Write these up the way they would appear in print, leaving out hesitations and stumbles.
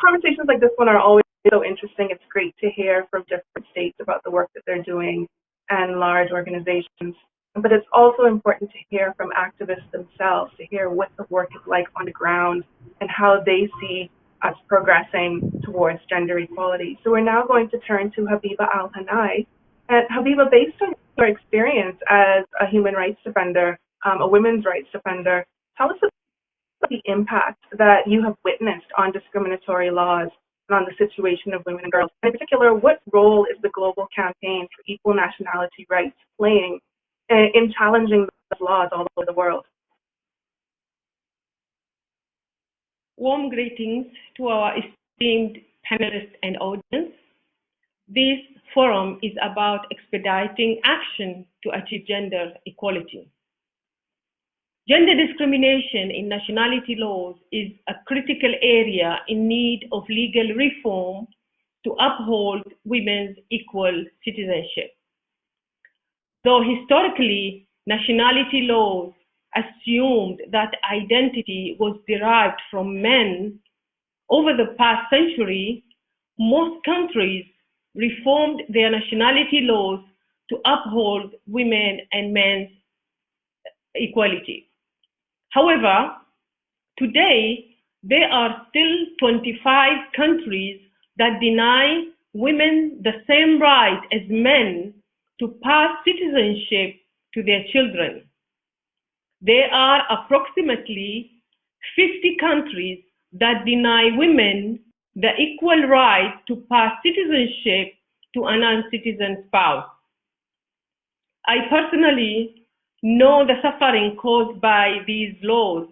conversations like this one are always so interesting. It's great to hear from different states about the work that they're doing and large organizations. But it's also important to hear from activists themselves, to hear what the work is like on the ground and how they see us progressing towards gender equality. So we're now going to turn to Habiba Al Hinai. And Habiba, based on your experience as a human rights defender, a women's rights defender, tell us about the impact that you have witnessed on discriminatory laws and on the situation of women and girls. In particular, what role is the global campaign for equal nationality rights playing in challenging those laws all over the world? Warm greetings to our esteemed panelists and audience. This forum is about expediting action to achieve gender equality. Gender discrimination in nationality laws is a critical area in need of legal reform to uphold women's equal citizenship. Though historically, nationality laws assumed that identity was derived from men, over the past century, most countries reformed their nationality laws to uphold women and men's equality. However, today, there are still 25 countries that deny women the same right as men to pass citizenship to their children. There are approximately 50 countries that deny women the equal right to pass citizenship to a non-citizen spouse. I personally know the suffering caused by these laws.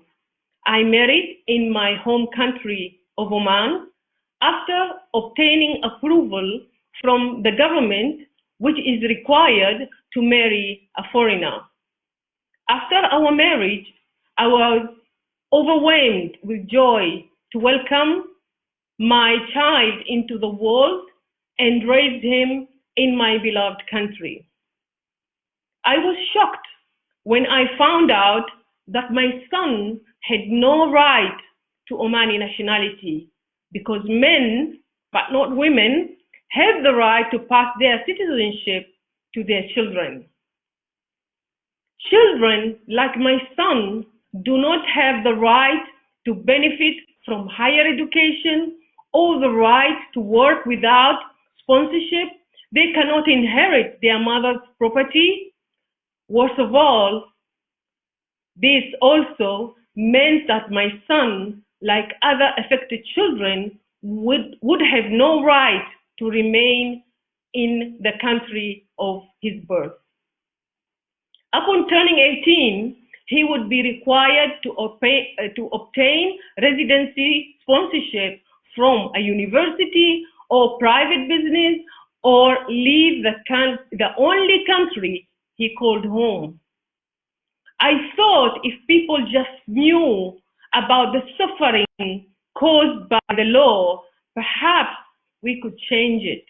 I married in my home country of Oman after obtaining approval from the government, which is required to marry a foreigner. After our marriage, I was overwhelmed with joy to welcome my child into the world and raise him in my beloved country. I was shocked when I found out that my son had no right to Omani nationality because men, but not women, have the right to pass their citizenship to their children. Children, like my son, do not have the right to benefit from higher education or the right to work without sponsorship. They cannot inherit their mother's property. Worst of all, this also meant that my son, like other affected children, would have no right to remain in the country of his birth. Upon turning 18, he would be required to obtain residency sponsorship from a university or private business or leave the only country he called home. I thought if people just knew about the suffering caused by the law, perhaps we could change it.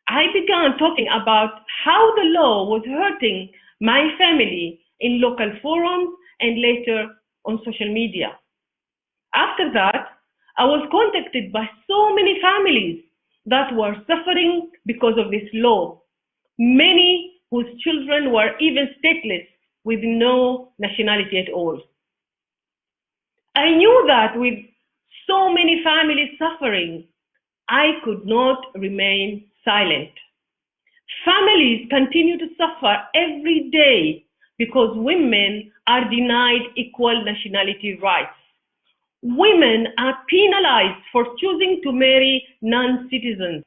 I began talking about how the law was hurting my family in local forums and later on social media. After that, I was contacted by so many families that were suffering because of this law, many whose children were even stateless with no nationality at all. I knew that with so many families suffering, I could not remain silent. Families continue to suffer every day because women are denied equal nationality rights. Women are penalized for choosing to marry non-citizens,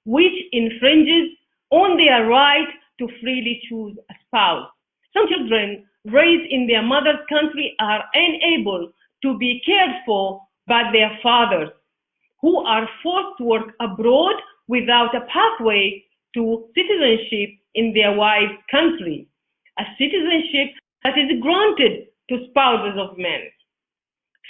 which infringes on their right to freely choose a spouse. Some children raised in their mother's country are unable to be cared for by their fathers, who are forced to work abroad without a pathway to citizenship in their wife's country, a citizenship that is granted to spouses of men.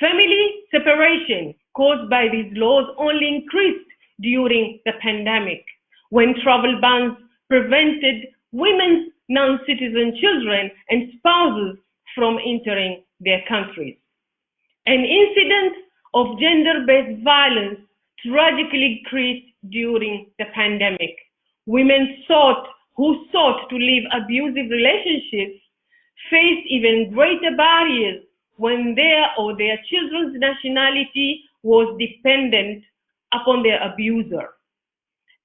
Family separation caused by these laws only increased during the pandemic, when travel bans prevented women's non-citizen children and spouses from entering their countries. An incident of gender-based violence tragically increased during the pandemic. Women who sought to leave abusive relationships faced even greater barriers when their or their children's nationality was dependent upon their abuser.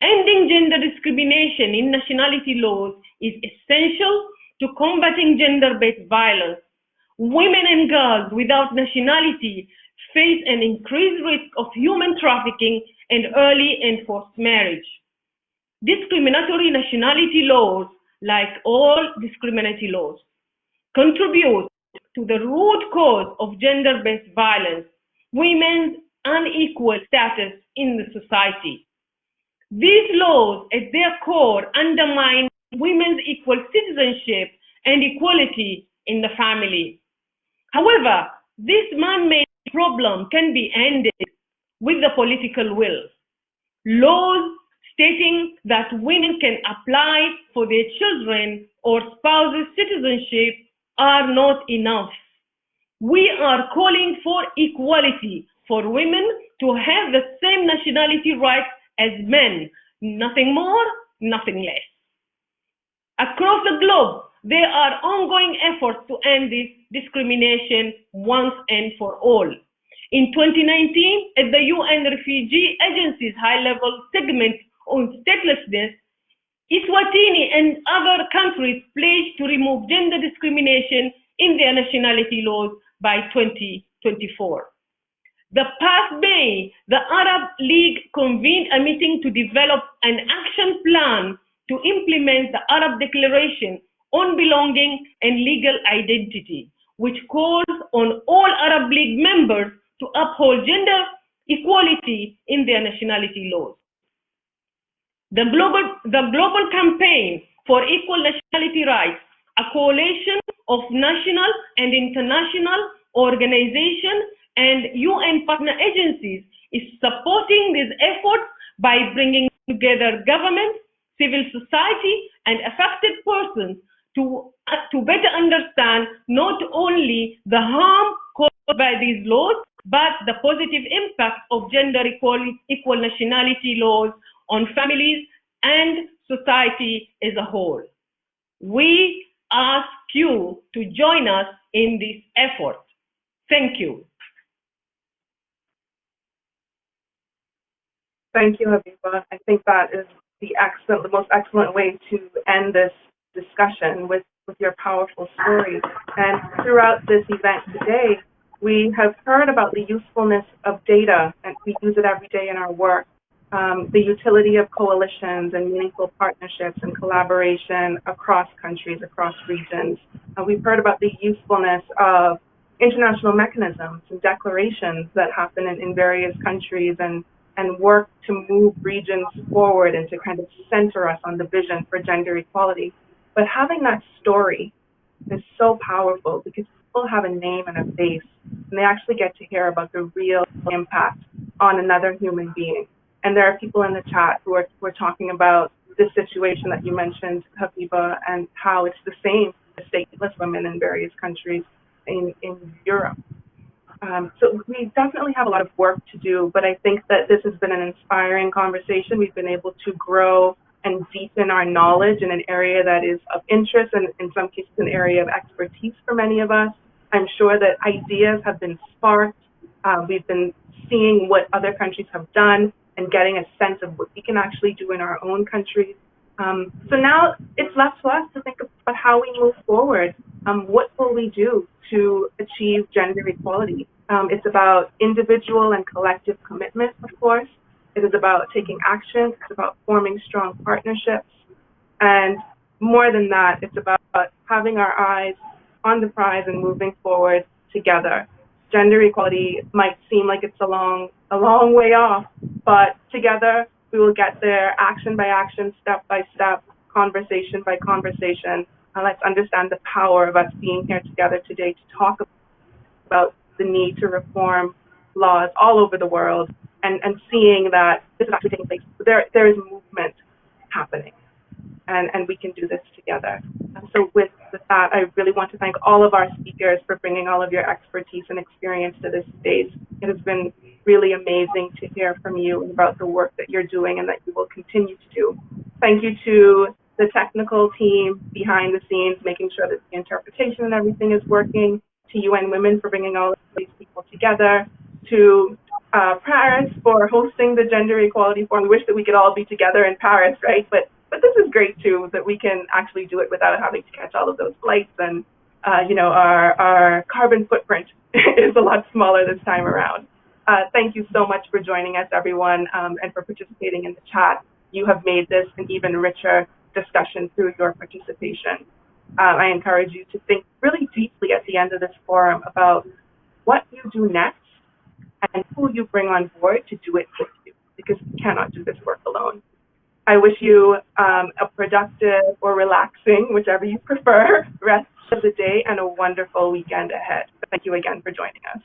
Ending gender discrimination in nationality laws is essential to combating gender-based violence. Women and girls without nationality face an increased risk of human trafficking and early and forced marriage. Discriminatory nationality laws, like all discriminatory laws, contribute to the root cause of gender-based violence, women's unequal status in the society. These laws, at their core, undermine women's equal citizenship and equality in the family. However, this man-made problem can be ended with the political will. Laws stating that women can apply for their children or spouses' citizenship are not enough. We are calling for equality for women to have the same nationality rights as men, nothing more, nothing less. Across the globe, there are ongoing efforts to end this discrimination once and for all. In 2019, at the UN Refugee Agency's high-level segment on statelessness, Eswatini and other countries pledged to remove gender discrimination in their nationality laws by 2024. The past May, the Arab League convened a meeting to develop an action plan to implement the Arab Declaration on Belonging and Legal Identity, which calls on all Arab League members to uphold gender equality in their nationality laws. The global campaign for equal nationality rights, a coalition of national and international organizations and UN partner agencies, is supporting these efforts by bringing together government, civil society, and affected persons to better understand not only the harm caused by these laws, but the positive impact of gender equal nationality laws on families and society as a whole. We ask you to join us in this effort. Thank you. Thank you, Habiba. I think that is the most excellent way to end this discussion with your powerful story. And throughout this event today, we have heard about the usefulness of data, and we use it every day in our work, the utility of coalitions and meaningful partnerships and collaboration across countries, across regions. We've heard about the usefulness of international mechanisms and declarations that happen in various countries and work to move regions forward and to kind of center us on the vision for gender equality. But having that story is so powerful because people have a name and a face, and they actually get to hear about the real impact on another human being. And there are people in the chat who are talking about this situation that you mentioned, Habiba, and how it's the same for stateless women in various countries in Europe. So we definitely have a lot of work to do, but I think that this has been an inspiring conversation. We've been able to grow and deepen our knowledge in an area that is of interest and in some cases an area of expertise for many of us. I'm sure that ideas have been sparked. We've been seeing what other countries have done and getting a sense of what we can actually do in our own countries. So now it's left to us to think about how we move forward. What will we do to achieve gender equality? It's about individual and collective commitment, of course. It is about taking action. It's about forming strong partnerships. And more than that, it's about having our eyes on the prize and moving forward together. Gender equality might seem like it's a long way off, but together we will get there, action by action, step by step, conversation by conversation. Let's understand the power of us being here together today to talk about the need to reform laws all over the world and seeing that this is actually taking place. There is movement happening. and we can do this together. So with that, I really want to thank all of our speakers for bringing all of your expertise and experience to this space. It has been really amazing to hear from you about the work that you're doing and that you will continue to do. Thank you to the technical team behind the scenes, making sure that the interpretation and everything is working, to UN Women for bringing all of these people together, to Paris for hosting the Gender Equality Forum. We wish that we could all be together in Paris, right? But this is great too, that we can actually do it without having to catch all of those flights, and you know, our carbon footprint is a lot smaller this time around. Thank you so much for joining us, everyone, and for participating in the chat. You have made this an even richer discussion through your participation. I encourage you to think really deeply at the end of this forum about what you do next and who you bring on board to do it with you, because we cannot do this work alone. I wish you a productive or relaxing, whichever you prefer, rest of the day and a wonderful weekend ahead. Thank you again for joining us.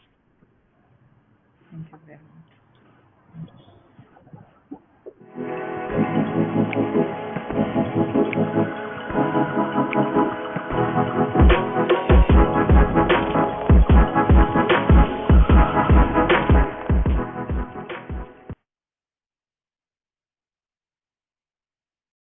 Thank you very much.